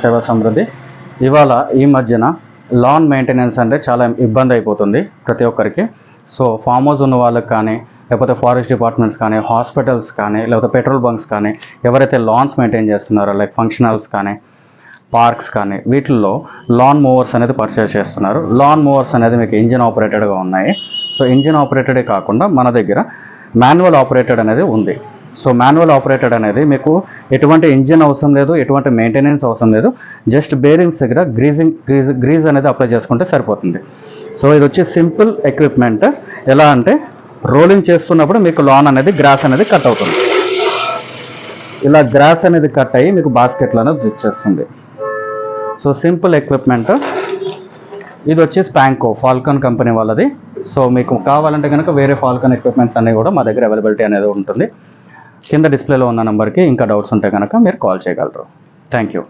సేవా సమృద్ధి. ఇవాళ ఈ మధ్యన లాన్ మెయింటెనెన్స్ అంటే చాలా ఇబ్బంది అయిపోతుంది ప్రతి ఒక్కరికి. సో ఫామ్ హౌస్ ఉన్న వాళ్ళకి కానీ, లేకపోతే ఫారెస్ట్ డిపార్ట్మెంట్స్ కానీ, హాస్పిటల్స్ కానీ, లేకపోతే పెట్రోల్ బంక్స్ కానీ, ఎవరైతే లాన్స్ మెయింటైన్ చేస్తున్నారో లైక్ ఫంక్షన్ హాల్స్ కానీ, పార్క్స్ కానీ, వీటిల్లో లాన్ మూవర్స్ అనేది పర్చేస్ చేస్తున్నారు. లాన్ మూవర్స్ అనేది మీకు ఇంజిన్ ఆపరేటెడ్గా ఉన్నాయి. సో ఇంజిన్ ఆపరేటెడే కాకుండా మన దగ్గర మాన్యువల్ ఆపరేటెడ్ అనేది ఉంది. సో మాన్యువల్ ఆపరేటెడ్ అనేది మీకు ఎటువంటి ఇంజిన్ అవసరం లేదు, ఎటువంటి మెయింటెనెన్స్ అవసరం లేదు. జస్ట్ బేరింగ్స్ దగ్గర గ్రీజ్ అనేది అప్లై చేసుకుంటే సరిపోతుంది. సో ఇది వచ్చి సింపుల్ ఎక్విప్మెంట్. ఎలా అంటే రోలింగ్ చేస్తున్నప్పుడు మీకు లాన్ అనేది గ్రాస్ అనేది కట్ అవుతుంది. ఇలా గ్రాస్ అనేది కట్ అయ్యి మీకు బాస్కెట్లో అనేది ఇచ్చేస్తుంది. So simple equipment. ఇది వచ్చి స్పాంకో ఫాల్కన్ కంపెనీ వాళ్ళది. సో మీకు కావాలంటే కనుక వేరే ఫాల్కన్ ఎక్విప్మెంట్స్ అన్నీ కూడా మా దగ్గర అవైలబిలిటీ అనేది ఉంటుంది. కింద డిస్ప్లేలో ఉన్న నెంబర్కి ఇంకా డౌట్స్ ఉంటే కనుక మీరు కాల్ చేయగలరు. Thank you.